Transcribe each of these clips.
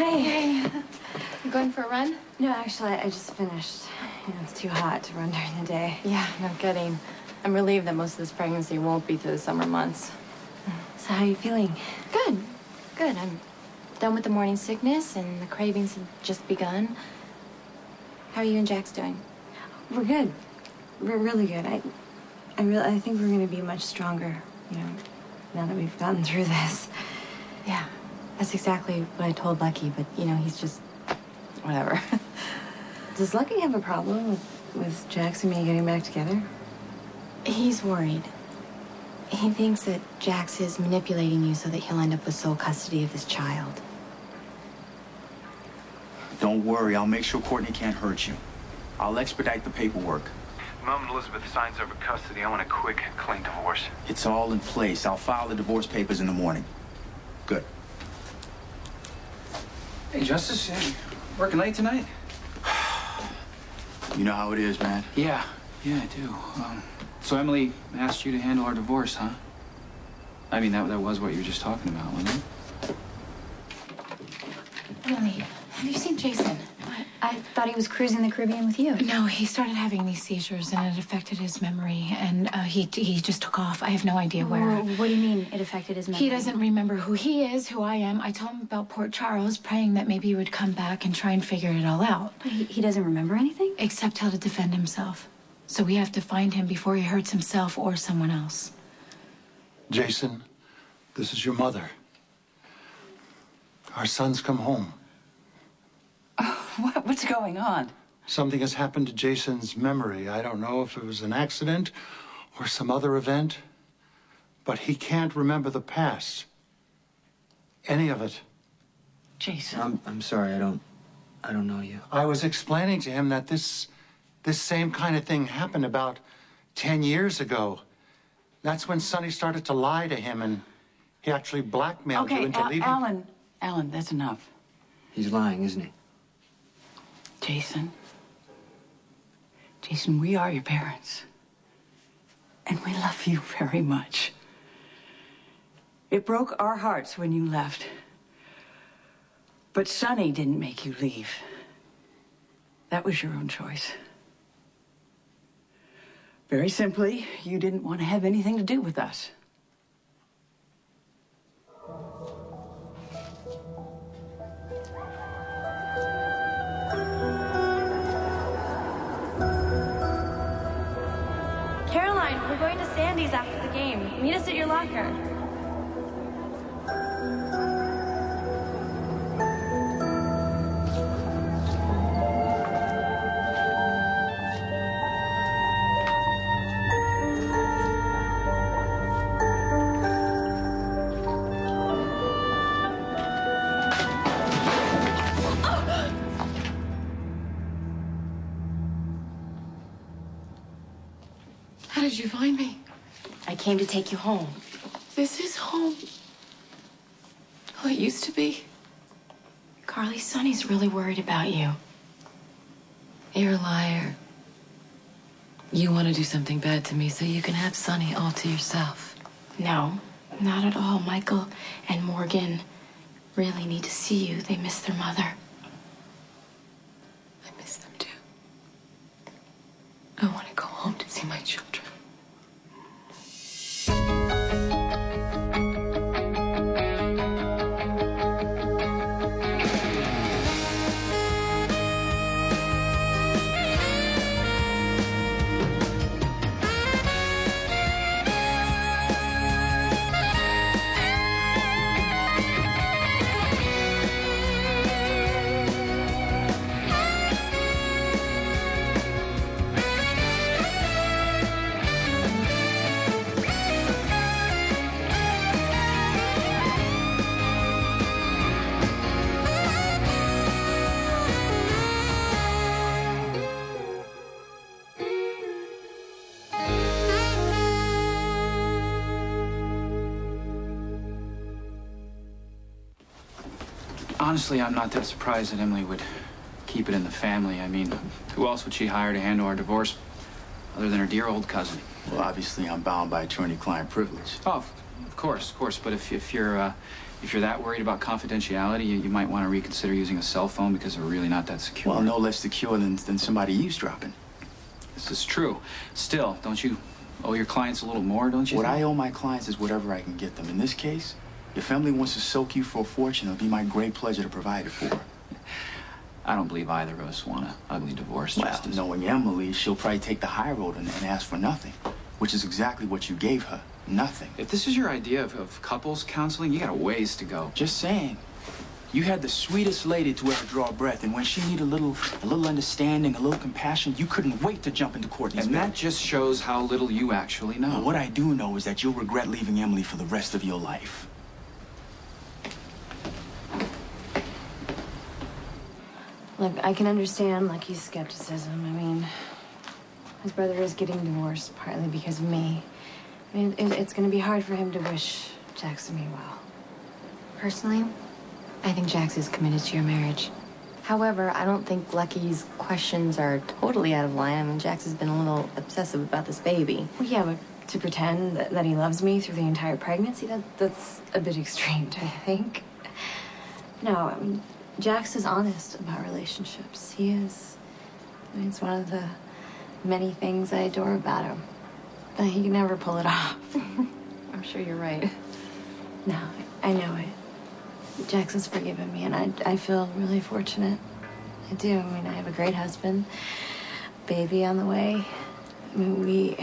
Hey. You going for a run? No, actually, I just finished. You know, it's too hot to run during the day. Yeah, no kidding. I'm relieved that most of this pregnancy won't be through the summer months. So how are you feeling? Good. Good. I'm done with the morning sickness, and the cravings have just begun. How are you and Jax doing? We're good. We're really good. I think we're going to be much stronger, you know, now that we've gotten through this. Yeah, that's exactly what I told Lucky, but, you know, he's just... whatever. Does Lucky have a problem with Jax and me getting back together? He's worried. He thinks that Jax is manipulating you so that he'll end up with sole custody of this child. Don't worry, I'll make sure Courtney can't hurt you. I'll expedite the paperwork. The moment Elizabeth signs over custody, I want a quick, clean divorce. It's all in place. I'll file the divorce papers in the morning. Good. Hey, Justice, working late tonight? You know how it is, man. Yeah, I do. So Emily asked you to handle our divorce, huh? I mean, that was what you were just talking about, wasn't it? Emily, have you seen Jason? What? I thought he was cruising the Caribbean with you. No, he started having these seizures, and it affected his memory, and he just took off. I have no idea where. What do you mean it affected his memory? He doesn't remember who he is, who I am. I told him about Port Charles, praying that maybe he would come back and try and figure it all out. He doesn't remember anything? Except how to defend himself. So we have to find him before he hurts himself or someone else. Jason, this is your mother. Our son's come home. What's going on? Something has happened to Jason's memory. I don't know if it was an accident or some other event, but he can't remember the past. Any of it. Jason. I'm sorry, I don't know you. I was explaining to him that this same kind of thing happened about 10 years ago. That's when Sonny started to lie to him, and he actually blackmailed you into leaving. Alan, that's enough. He's lying, isn't he? Jason, we are your parents. And we love you very much. It broke our hearts when you left. But Sonny didn't make you leave. That was your own choice. Very simply, you didn't want to have anything to do with us. Caroline, we're going to Sandy's after the game. Meet us at your locker. How did you find me? I came to take you home. This is home. Oh, it used to be. Carly, Sonny's really worried about you. You're a liar. You want to do something bad to me so you can have Sonny all to yourself. No, not at all. Michael and Morgan really need to see you. They miss their mother. I miss them too. I want to go home to see my children. Honestly, I'm not that surprised that Emily would keep it in the family. I mean, who else would she hire to handle our divorce other than her dear old cousin? Well, obviously, I'm bound by attorney-client privilege. Oh, of course. But if you're If you're that worried about confidentiality, you might want to reconsider using a cell phone because they're really not that secure. Well, no less secure than somebody eavesdropping. This is true. Still, don't you owe your clients a little more, don't you What think? I owe my clients is whatever I can get them. In this case, your family wants to soak you for a fortune. It'll be my great pleasure to provide it for. I don't believe either of us want an ugly divorce. Well, Justice. knowing Emily, she'll probably take the high road and ask for nothing, which is exactly what you gave her. Nothing. If this is your idea of couples counseling, you got a ways to go. Just saying. You had the sweetest lady to ever draw a breath, and when she needed a little understanding, a little compassion, you couldn't wait to jump into Courtney's And bed. that just shows how little you actually know. Well, what I do know is that you'll regret leaving Emily for the rest of your life. Look, I can understand Lucky's skepticism. I mean, his brother is getting divorced partly because of me. I mean, it's going to be hard for him to wish Jax and me well. Personally, I think Jax is committed to your marriage. However, I don't think Lucky's questions are totally out of line. I mean, Jax has been a little obsessive about this baby. Well, yeah, but to pretend that he loves me through the entire pregnancy, that's a bit extreme, I think. No, I mean, Jax is honest about relationships. He is. I mean, it's one of the many things I adore about him. But he can never pull it off. I'm sure you're right. No, I know it. Jax has forgiven me, and I feel really fortunate. I do. I mean, I have a great husband, baby on the way. I mean, we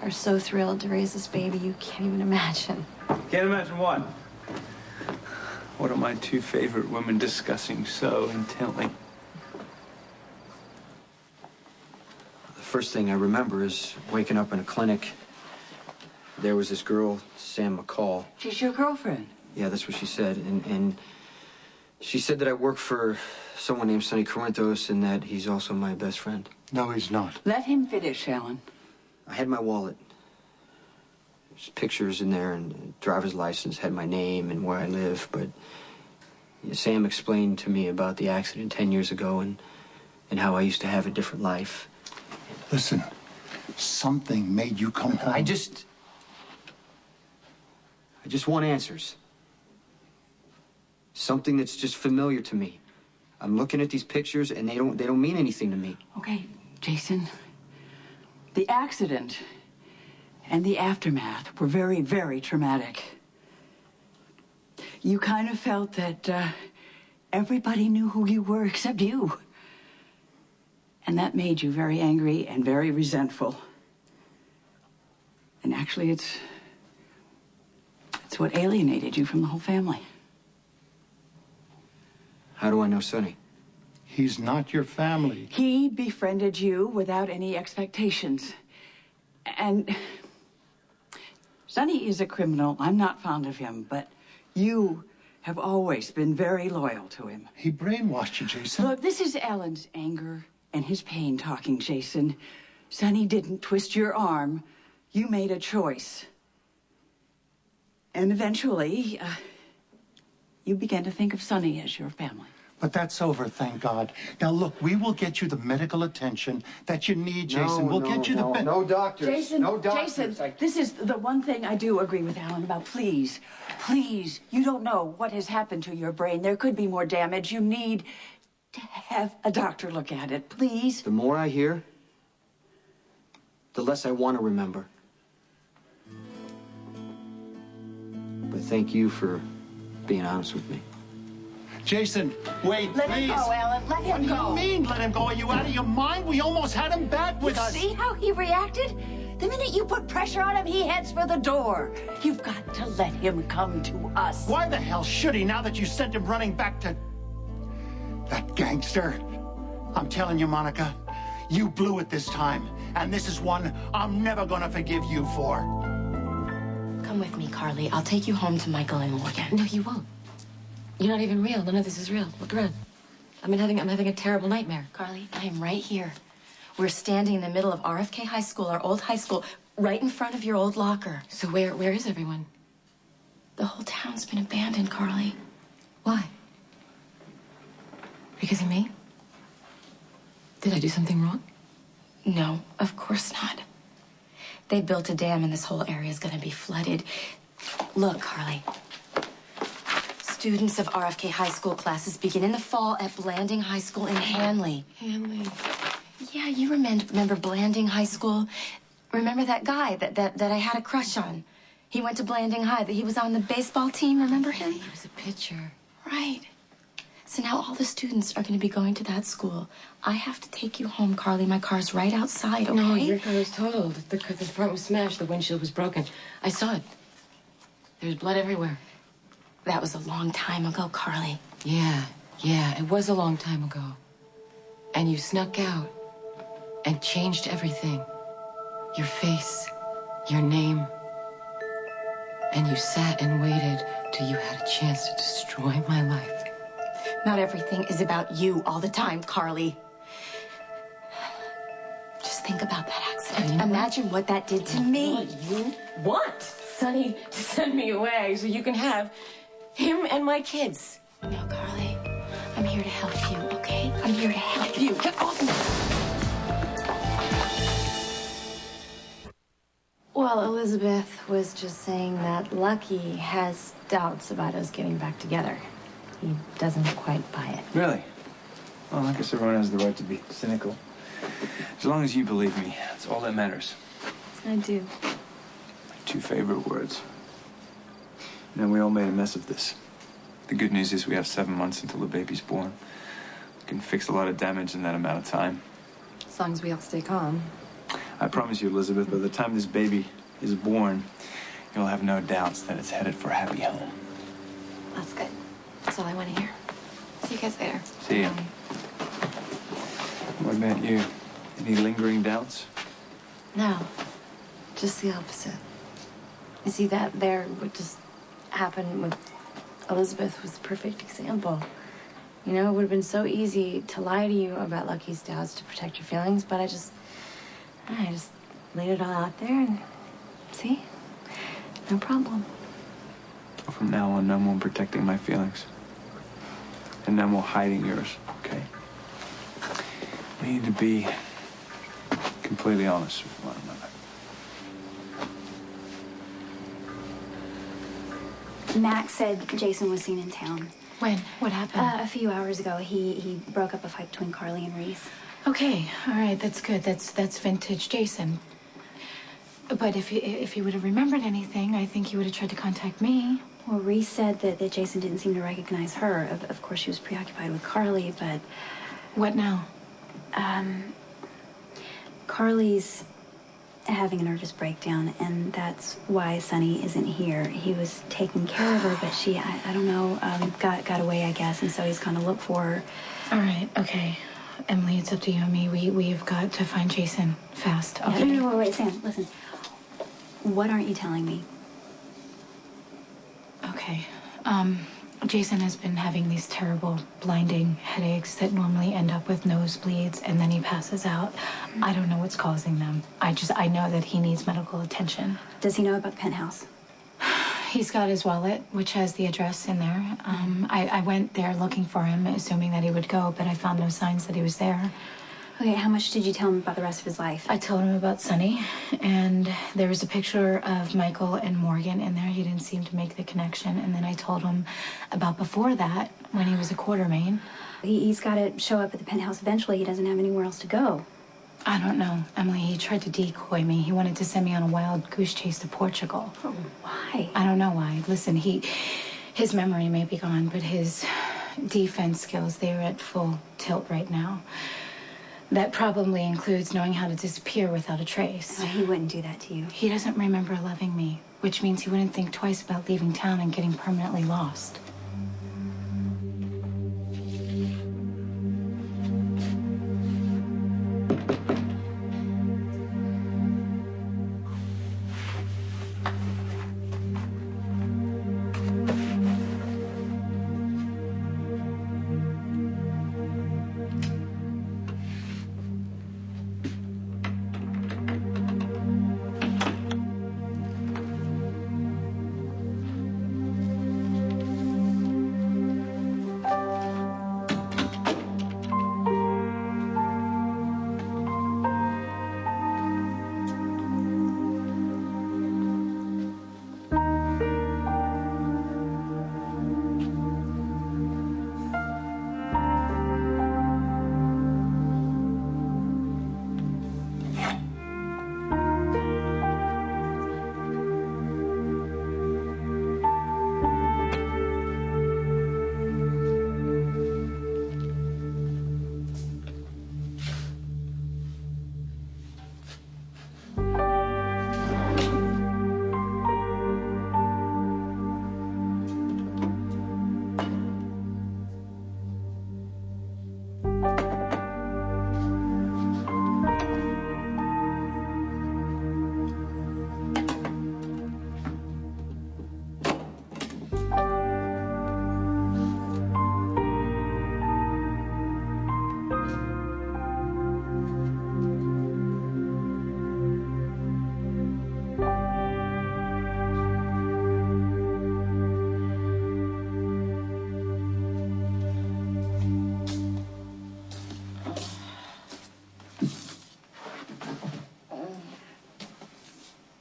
are so thrilled to raise this baby, you can't even imagine. Can't imagine what? What are my two favorite women discussing so intently? The first thing I remember is waking up in a clinic. There was this girl, Sam McCall. She's your girlfriend. Yeah, that's what she said. And she said that I work for someone named Sonny Corinthos and that he's also my best friend. No, he's not. Let him finish, Alan. I had my wallet. There's pictures in there and a driver's license, had my name and where I live, but Sam explained to me about the accident 10 years ago and how I used to have a different life. Listen, something made you come home. I just want answers. Something that's just familiar to me. I'm looking at these pictures and they don't mean anything to me. Okay, Jason. The accident and the aftermath were very, very traumatic. You kind of felt that everybody knew who you were except you. And that made you very angry and very resentful. And actually, it's what alienated you from the whole family. How do I know Sonny? He's not your family. He befriended you without any expectations. And Sonny is a criminal. I'm not fond of him, but you have always been very loyal to him. He brainwashed you, Jason. Look, this is Alan's anger and his pain talking, Jason. Sonny didn't twist your arm. You made a choice. And eventually, you began to think of Sonny as your family. But that's over, thank God. Now, look, we will get you the medical attention that you need, Jason. We'll get you the... No doctors. Jason, no doctors. Jason, this is the one thing I do agree with Alan about. Please, please, you don't know what has happened to your brain. There could be more damage. You need to have a doctor look at it, please. The more I hear, the less I want to remember. But thank you for being honest with me. Jason, wait, Let please. him go, Alan. Let him go. What do you mean, let him go? Are you out of your mind? We almost had him back with us. See how he reacted? The minute you put pressure on him, he heads for the door. You've got to let him come to us. Why the hell should he now that you sent him running back to... that gangster? I'm telling you, Monica, you blew it this time. And this is one I'm never gonna forgive you for. Come with me, Carly. I'll take you home to Michael and Morgan. No, you won't. You're not even real. None of this is real. Look around. I'm having a terrible nightmare. Carly, I am right here. We're standing in the middle of RFK High School, our old high school, right in front of your old locker. So where is everyone? The whole town's been abandoned, Carly. Why? Because of me? Did I do something wrong? No, of course not. They built a dam and this whole area is gonna be flooded. Look, Carly. students of RFK High School classes begin in the fall at Blanding High School in Hanley. Hanley. Yeah, you remember Blanding High School? Remember that guy that I had a crush on? He went to Blanding High. He was on the baseball team. Remember him? He was a pitcher. Right. So now all the students are going to be going to that school. I have to take you home, Carly. My car's right outside, okay? No, your car was totaled. The front was smashed. The windshield was broken. I saw it. There's blood everywhere. That was a long time ago, Carly. Yeah, it was a long time ago. And you snuck out and changed everything. Your face, your name. And you sat and waited till you had a chance to destroy my life. Not everything is about you all the time, Carly. Just think about that accident. Imagine what that did to me. You want Sonny to send me away so you can have him and my kids. No, Carly. I'm here to help you, okay? I'm here to help you. Get off me. Well, Elizabeth was just saying that Lucky has doubts about us getting back together. He doesn't quite buy it. Really? Well, I guess everyone has the right to be cynical. As long as you believe me, that's all that matters. I do. My 2 favorite words. You know, we all made a mess of this. The good news is we have 7 months until the baby's born. We can fix a lot of damage in that amount of time. As long as we all stay calm. I promise you, Elizabeth, by the time this baby is born, you'll have no doubts that it's headed for a happy home. That's good. That's all I want to hear. See you guys later. See ya. What about you? Any lingering doubts? No, just the opposite. You see, that there what just happened with Elizabeth was the perfect example. You know, it would have been so easy to lie to you about Lucky's doubts to protect your feelings, but I just laid it all out there and see, no problem. From now on, no more protecting my feelings. And no more hiding yours, okay? We need to be completely honest with one another. Max said Jason was seen in town. When? What happened? A few hours ago. He broke up a fight between Carly and Reese. Okay, all right, that's good. That's vintage Jason. But if he would have remembered anything, I think he would have tried to contact me. Well, Reese said that Jason didn't seem to recognize her. Of course, she was preoccupied with Carly, but... What now? Carly's having a nervous breakdown, and that's why Sonny isn't here. He was taking care of her, but she, I don't know, got away, I guess, and so he's gonna look for her. All right, okay. Emily, it's up to you and me. We've got to find Jason fast, okay? No, wait, Sam, listen. What aren't you telling me? Okay. Jason has been having these terrible, blinding headaches that normally end up with nosebleeds, and then he passes out. I don't know what's causing them. I know that he needs medical attention. Does he know about the penthouse? He's got his wallet, which has the address in there. I went there looking for him, assuming that he would go, but I found no signs that he was there. Okay, how much did you tell him about the rest of his life? I told him about Sonny, and there was a picture of Michael and Morgan in there. He didn't seem to make the connection. And then I told him about before that, when he was a Quartermain. He's got to show up at the penthouse eventually. He doesn't have anywhere else to go. I don't know, Emily. He tried to decoy me. He wanted to send me on a wild goose chase to Portugal. Oh, why? I don't know why. Listen, his memory may be gone, but his defense skills, they're at full tilt right now. That probably includes knowing how to disappear without a trace. Oh, he wouldn't do that to you. He doesn't remember loving me, which means he wouldn't think twice about leaving town and getting permanently lost.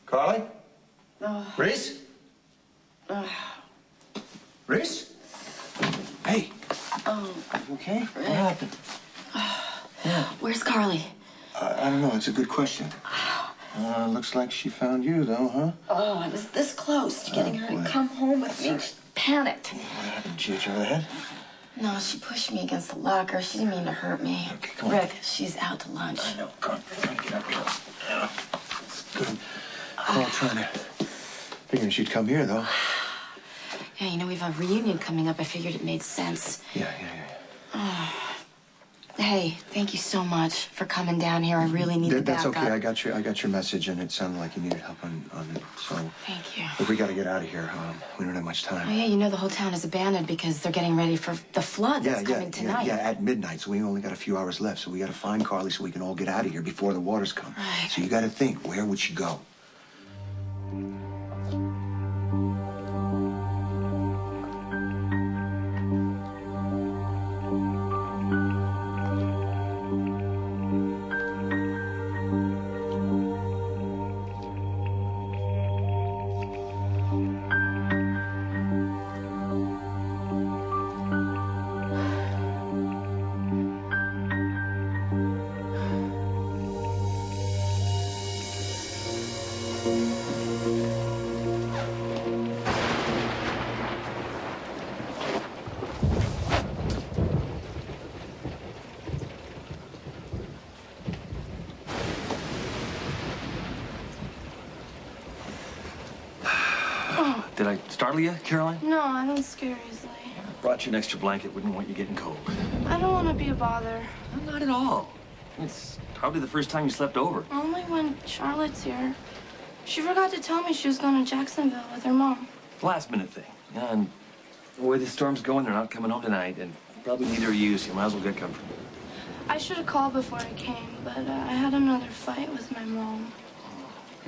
Carly? Reese? Reese? Hey. Oh. You okay? Rick. What happened? Where's Carly? I don't know. It's a good question. Looks like she found you, though, huh? Oh, I was this close to getting her to come home with me. She panicked. What happened? Did she hit you over the head? No, she pushed me against the locker. She didn't mean to hurt me. Okay, come on. Rick, she's out to lunch. I know. Come on. Get up here. Yeah. It's good. I'm all trying to... Figuring she'd come here, though. Yeah, you know, we have a reunion coming up. I figured it made sense. Yeah. Hey, thank you so much for coming down here. I really need the backup. That's okay. I got your message, and it sounded like you needed help on it. So thank you. Look, we got to get out of here. We don't have much time. Oh yeah, you know the whole town is abandoned because they're getting ready for the flood that's coming tonight. Yeah, at midnight. So we only got a few hours left. So we got to find Carly so we can all get out of here before the waters come. Right. So you got to think, where would she go? Did I startle you, Caroline? No, I don't scare easily. Brought you an extra blanket. Wouldn't want you getting cold. I don't want to be a bother. Not at all. It's probably the first time you slept over. Only when Charlotte's here. She forgot to tell me she was going to Jacksonville with her mom. Last minute thing. Yeah, and the way the storm's going, they're not coming home tonight, and probably neither are you, so you might as well get comfortable. I should have called before I came, but I had another fight with my mom.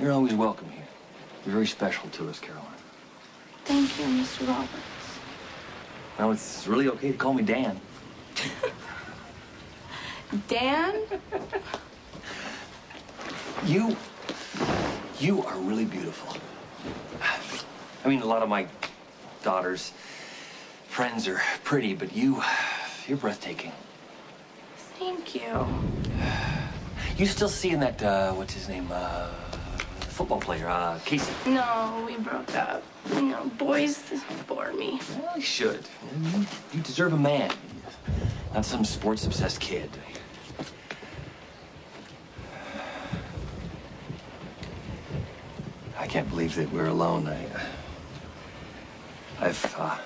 You're always welcome here. You're very special to us, Caroline. Thank you, Mr. Roberts. Now, it's really okay to call me Dan. Dan? You are really beautiful. I mean, a lot of my daughter's friends are pretty, but you're breathtaking. Thank you. You still seeing that, what's his name, football player, Casey? No, we broke up. You know, boys bore me. Well, you should. You deserve a man, not some sports-obsessed kid. I can't believe that we're alone. I've thought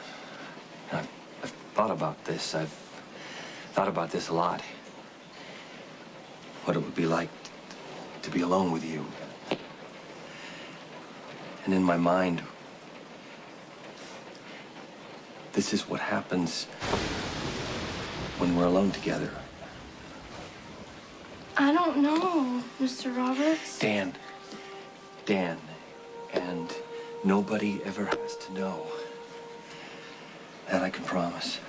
about this. I've thought about this a lot. What it would be like to be alone with you. And in my mind, this is what happens when we're alone together. I don't know, Mr. Roberts. Dan. And nobody ever has to know. That I can promise.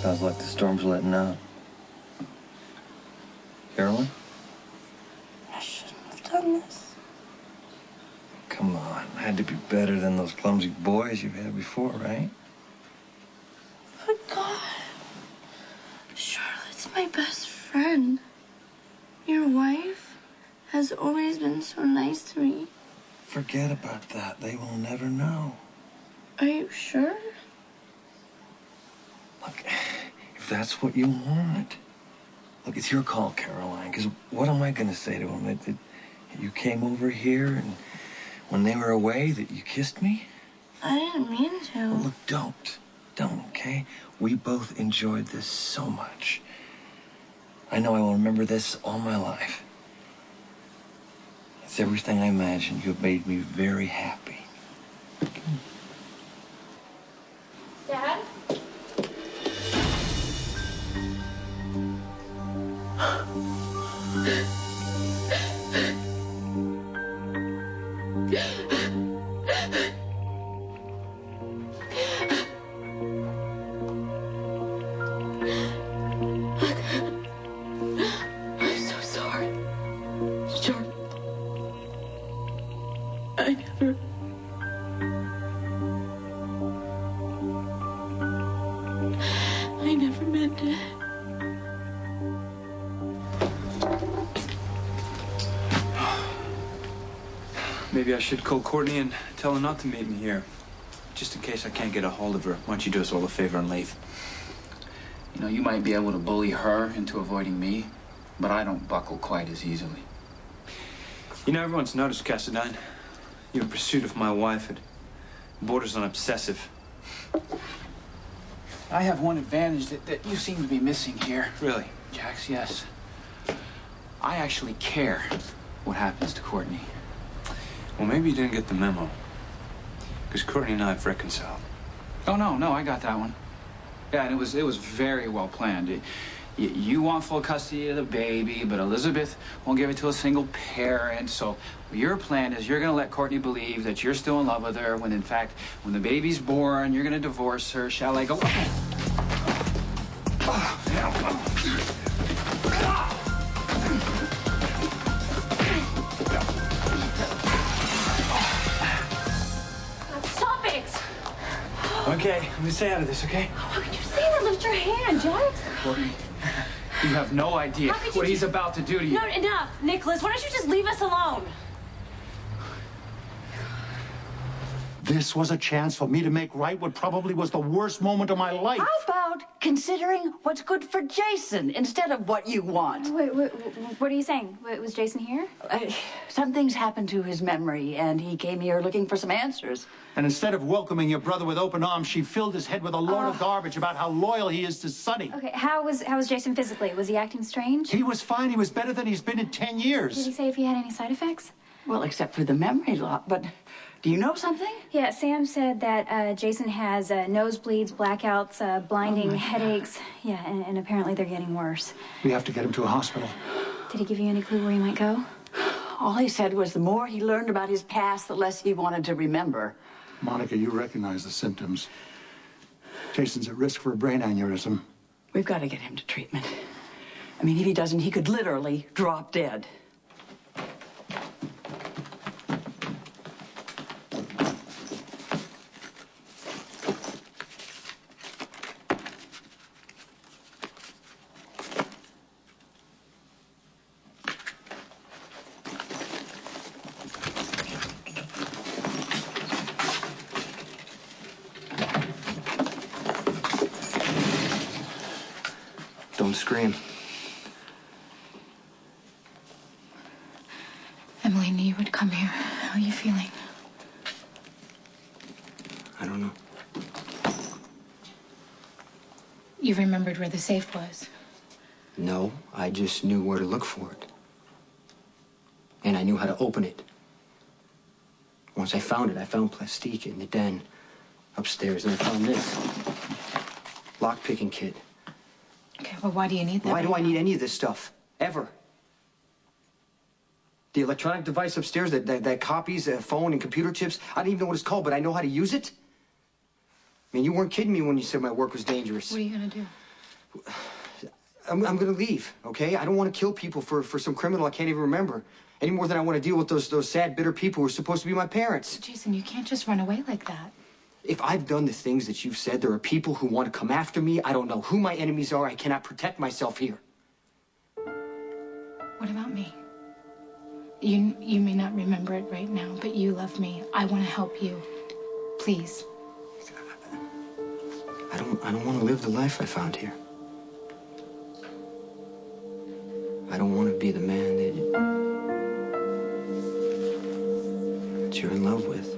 Sounds like the storm's letting out. Caroline? I shouldn't have done this. Come on. Had to be better than those clumsy boys you've had before, right? But God, Charlotte's my best friend. Your wife has always been so nice to me. Forget about that. They will never know. Are you sure? Look, if that's what you want. Look, it's your call, Caroline, because what am I going to say to him? That you came over here and when they were away that you kissed me? I didn't mean to. Well, look, don't, okay? We both enjoyed this so much. I know I will remember this all my life. It's everything I imagined. You've made me very happy. Dad? I'm so sorry. Sure. I never meant it. Maybe I should call Courtney and tell her not to meet me here. Just in case I can't get a hold of her. Why don't you do us all a favor and leave? You know, you might be able to bully her into avoiding me, but I don't buckle quite as easily. You know, everyone's noticed, Cassadine. Your pursuit of my wife, it borders on obsessive. I have one advantage that you seem to be missing here. Really? Jax, yes. I actually care what happens to Courtney. Well, maybe you didn't get the memo. Because Courtney and I have reconciled. Oh, no, I got that one. Yeah, and it was very well planned. You want full custody of the baby, but Elizabeth won't give it to a single parent. So your plan is you're going to let Courtney believe that you're still in love with her, when in fact, when the baby's born, you're going to divorce her. Shall I go? Stop it! Okay, let me stay out of this, okay? How could you say that? Lift your hand, Jax. Courtney, you have no idea what he's about to do to you. No, enough. Nicholas, why don't you just leave us alone? This was a chance for me to make right what probably was the worst moment of my life. How about considering what's good for Jason instead of what you want? Wait, what are you saying? Was Jason here? Something's happened to his memory, and he came here looking for some answers. And instead of welcoming your brother with open arms, she filled his head with a load of garbage about how loyal he is to Sonny. Okay, how was Jason physically? Was he acting strange? He was fine. He was better than he's been in 10 years. Did he say if he had any side effects? Well, except for the memory loss. But do you know something? Yeah, Sam said that Jason has nosebleeds, blackouts, blinding headaches. Yeah, and apparently they're getting worse. We have to get him to a hospital. Did he give you any clue where he might go? All he said was the more he learned about his past, the less he wanted to remember. Monica, you recognize the symptoms. Jason's at risk for a brain aneurysm. We've got to get him to treatment. I mean, if he doesn't, he could literally drop dead. Don't scream. Emily knew you would come here. How are you feeling? I don't know. You remembered where the safe was. No, I just knew where to look for it. And I knew how to open it. Once I found it, I found Plastique in the den upstairs, and I found this lock-picking kit. Okay, well, why do you need that? Why do I need any of this stuff? Ever? The electronic device upstairs that copies phone and computer chips, I don't even know what it's called, but I know how to use it? I mean, you weren't kidding me when you said my work was dangerous. What are you gonna do? I'm gonna leave, okay? I don't want to kill people for some criminal I can't even remember. Any more than I want to deal with those sad, bitter people who are supposed to be my parents. Jason, you can't just run away like that. If I've done the things that you've said, there are people who want to come after me. I don't know who my enemies are. I cannot protect myself here. What about me? You may not remember it right now, but you love me. I want to help you. Please. I don't want to live the life I found here. be the man that you're in love with.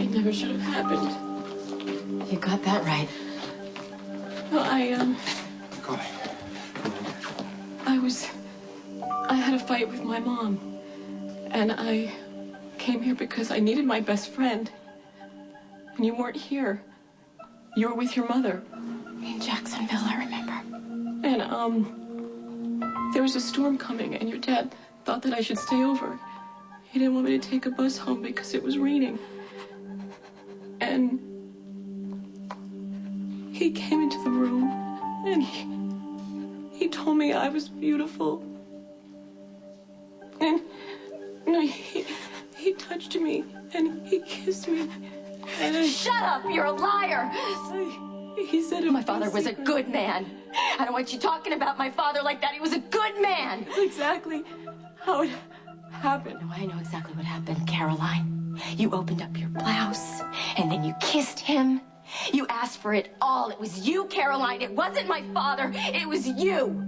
It never should have happened. You got that right. No, Go. I had a fight with my mom. And I came here because I needed my best friend. And you weren't here. You were with your mother. In Jacksonville, I remember. And, there was a storm coming, and your dad thought that I should stay over. He didn't want me to take a bus home because it was raining. And he came into the room, and he told me I was beautiful. And no, he touched me, and he kissed me. And Shut up! You're a liar! He said my father was a good man. I don't want you talking about my father like that. He was a good man. That's exactly how it happened. No, I know exactly what happened, Caroline. You opened up your blouse, and then you kissed him. You asked for it all. It was you, Caroline. It wasn't my father. It was you.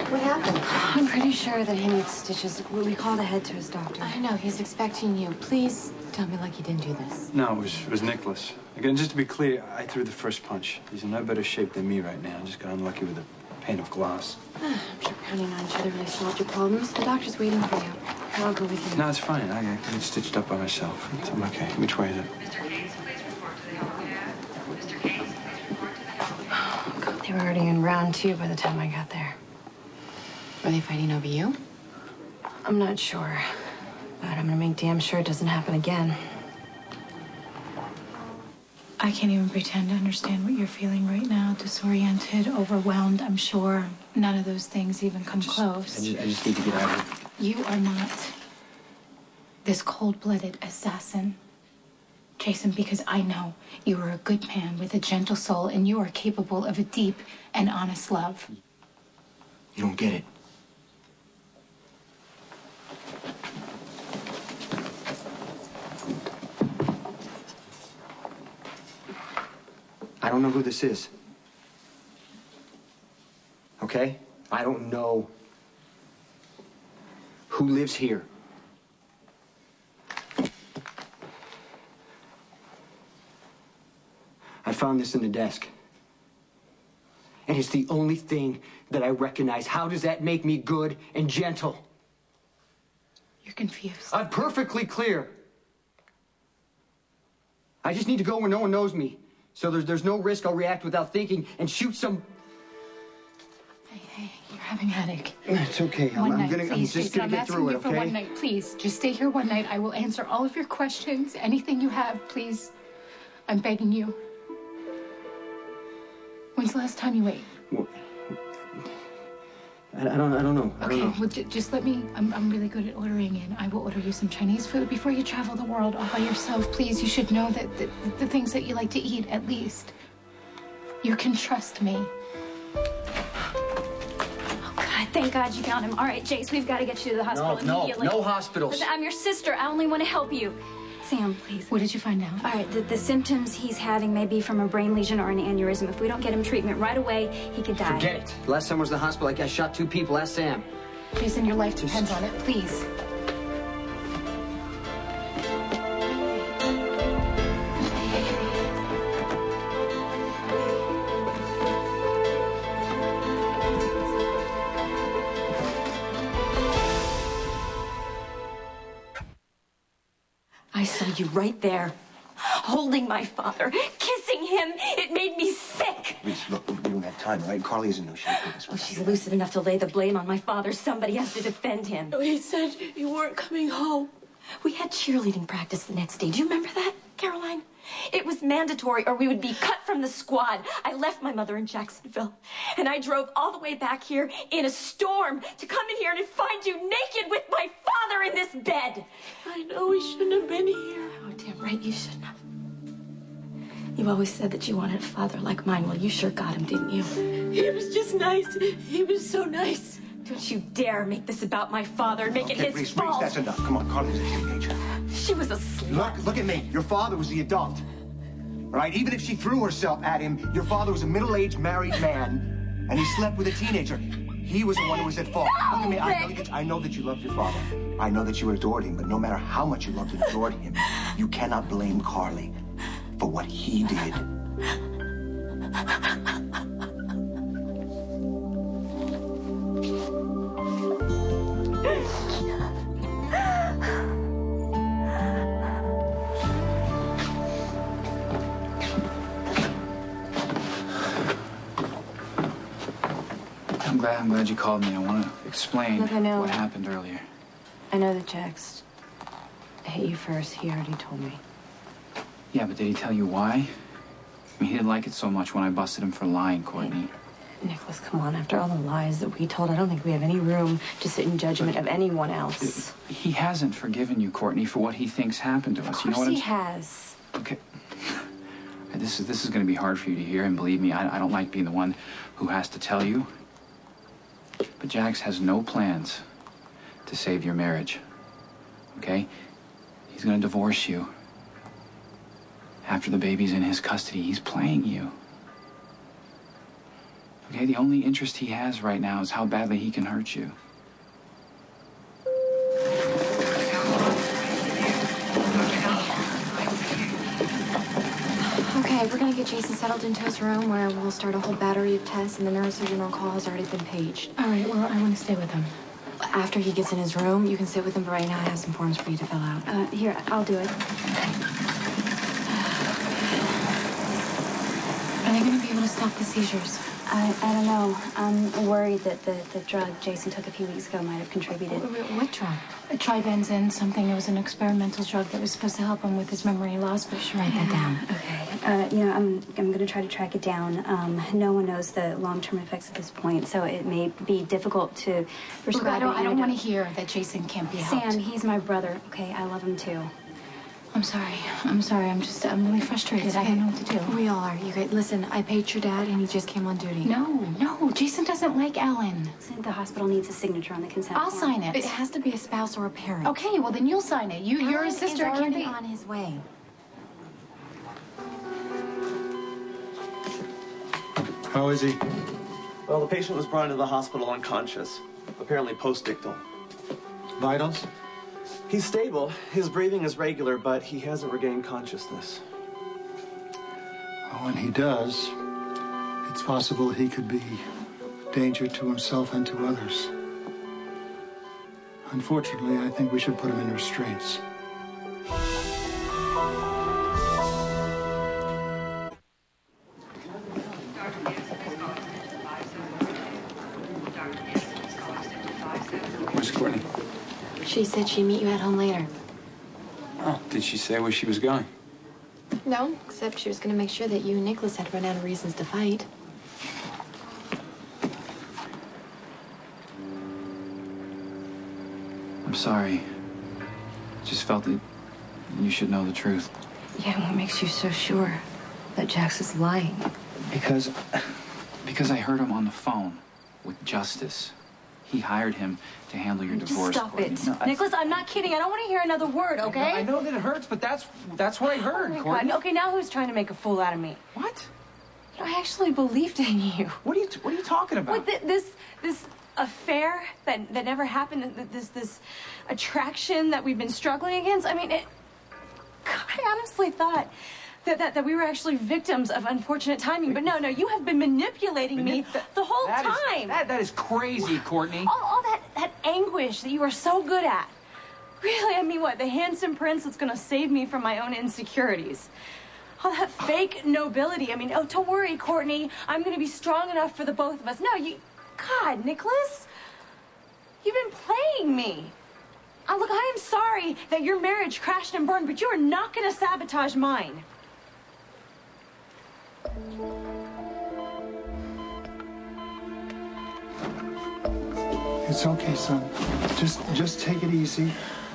What happened? I'm pretty sure that he needs stitches. We called ahead to his doctor. I know. He's expecting you. Please tell me like you didn't do this. No, it was Nicholas. Again, just to be clear, I threw the first punch. He's in no better shape than me right now. I just got unlucky with a pane of glass. I'm sure pounding on each other really solved your problems. The doctor's waiting for you. I'll go with you. No, it's fine. I get stitched up by myself. I'm okay. Which way is it? They were already in round 2 by the time I got there. Are they fighting over you? I'm not sure, but I'm gonna make damn sure it doesn't happen again. I can't even pretend to understand what you're feeling right now. Disoriented, overwhelmed, I'm sure. None of those things even come close. I just need to get out of here. You are not this cold-blooded assassin, Jason, because I know you are a good man with a gentle soul, and you are capable of a deep and honest love. You don't get it. I don't know who this is. Okay? I don't know who lives here. I found this in the desk. And it's the only thing that I recognize. How does that make me good and gentle? You're confused. I'm perfectly clear. I just need to go where no one knows me. So there's no risk I'll react without thinking and shoot some... Hey, you're having a headache. It's okay. I'm just gonna get through it, okay? For one night, please. Just stay here one night. I will answer all of your questions. Anything you have, please. I'm begging you. When's the last time you ate? Well, I don't know. Okay, well, just let me. I'm really good at ordering in. I will order you some Chinese food before you travel the world all by yourself. Please, you should know that the things that you like to eat, at least. You can trust me. Oh, God, thank God you found him. All right, Jace, we've got to get you to the hospital immediately. No hospitals. Listen, I'm your sister. I only want to help you. Sam, please. What did you find out? All right, the symptoms he's having may be from a brain lesion or an aneurysm. If we don't get him treatment right away, he could die. Forget it. Last time I was in the hospital, I shot 2 people. Ask Sam. Jason, your life depends on it. Please. I saw you right there, holding my father, kissing him. It made me sick. Reese, look, we don't have time, right? Carly isn't no shape for this. Oh, she's lucid enough to lay the blame on my father. Somebody has to defend him. He said you weren't coming home. We had cheerleading practice the next day. Do you remember that, Caroline? It was mandatory or we would be cut from the squad. I left my mother in Jacksonville, and I drove all the way back here in a storm to come in here and find you naked with my father in this bed. I know we shouldn't have been here. Oh, damn right you shouldn't have. You always said that you wanted a father like mine. Well, you sure got him, didn't you? He was just nice. He was so nice. Don't you dare make this about my father and make it his Reese, fault. that's enough. Come on, Carly's a teenager. She was a slut. Look at me. Your father was the adult. All right? Even if she threw herself at him, your father was a middle-aged married man, and he slept with a teenager. He was the one who was at fault. No, Look at me. Rick. I know that you loved your father. I know that you adored him, but no matter how much you loved and adored him, you cannot blame Carly for what he did. I'm glad you called me. I want to explain Look, I know. what happened earlier. I know that Jax hit you first. He already told me. Yeah, but did he tell you why? I mean, he didn't like it so much when I busted him for lying, Courtney. Nicholas, come on. After all the lies that we told, I don't think we have any room to sit in judgment of anyone else. He hasn't forgiven you, Courtney, for what he thinks happened to us. Of course You know what he has. Okay. This is going to be hard for you to hear, and believe me, I don't like being the one who has to tell you. But Jax has no plans to save your marriage. Okay? He's going to divorce you. After the baby's in his custody, he's playing you. Okay? The only interest he has right now is how badly he can hurt you. Okay, we're gonna get Jason settled into his room where we'll start a whole battery of tests, and the neurosurgeon on call has already been paged. All right, well, I want to stay with him. After he gets in his room, you can sit with him, but right now I have some forms for you to fill out. Here, I'll do it. Are they going to be able to stop the seizures? I don't know. I'm worried that the drug Jason took a few weeks ago might have contributed. What drug? Tribenzin, something. It was an experimental drug that was supposed to help him with his memory loss, but should write that down. Okay. I'm going to try to track it down. No one knows the long-term effects at this point, so it may be difficult to prescribe. Look, I don't want to hear that Jason can't be helped. Sam, he's my brother, okay? I love him too. I'm sorry. I'm really frustrated. I don't know what to do. We all are. You guys, listen, I paid your dad and he just came on duty. No. Jason doesn't like Ellen. The hospital needs a signature on the consent I'll form. sign it. It has to be a spouse or a parent. Okay, well then you'll sign it. You're a sister. Alan is It can't already be on his way. How is he? Well, the patient was brought into the hospital unconscious, apparently post-ictal. Vitals? He's stable. His breathing is regular, but he hasn't regained consciousness. Oh, when he does, it's possible he could be a danger to himself and to others. Unfortunately, I think we should put him in restraints. Where's Courtney? She said she'd meet you at home later. Oh, did she say where she was going? No, except she was going to make sure that you and Nicholas had run out of reasons to fight. I'm sorry. Just felt that you should know the truth. Yeah, what makes you so sure that Jax is lying? Because I heard him on the phone with Justice. He hired him to handle your divorce. Just stop Courtney. it. No, Nicholas, I'm not kidding. I don't want to hear another word, okay? I know that it hurts, but that's what I heard, Oh my Courtney. God. Okay, now who's trying to make a fool out of me? What? I actually believed in you. What are you talking about? What, this affair that never happened, this attraction that we've been struggling against. I mean, I honestly thought that we were actually victims of unfortunate timing. But no, you have been manipulating me the whole time. That is crazy, Courtney. All that anguish that you are so good at. Really, I mean, what, the handsome prince that's going to save me from my own insecurities? All that fake nobility. I mean, oh, don't worry, Courtney. I'm going to be strong enough for the both of us. No, God, Nicholas, you've been playing me. Look, I am sorry that your marriage crashed and burned, but you are not going to sabotage mine. It's okay, son. Just take it easy.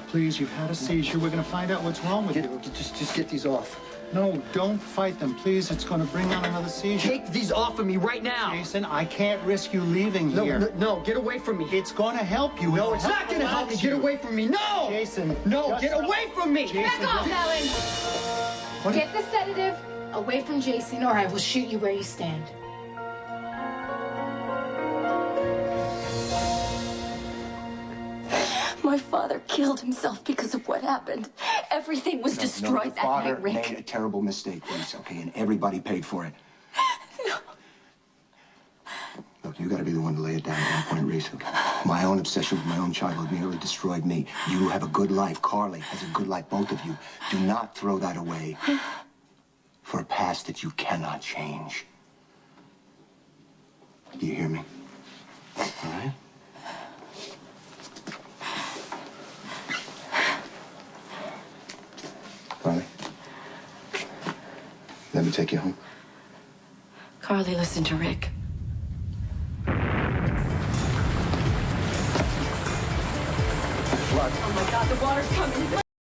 Please, you've had a seizure. We're going to find out what's wrong with you. Just get these off. No, don't fight them, please. It's going to bring on another seizure. Take these off of me right now. Jason, I can't risk you leaving here. No, get away from me. It's going to help you. No, it's not going to help me. Get away from me. No! Jason. No, get away from me! Back off, Ellen! Get the sedative away from Jason, or I will shoot you where you stand. My father killed himself because of what happened. Everything was destroyed that night, Rick. Your father made a terrible mistake, Reese, okay? And everybody paid for it. No. Look, you gotta be the one to lay it down at one point, Reese, okay? My own obsession with my own childhood nearly destroyed me. You have a good life. Carly has a good life, both of you. Do not throw that away for a past that you cannot change. Do you hear me? All right? Carly, let me take you home. Carly, listen to Rick. What? Oh my God, the water's coming.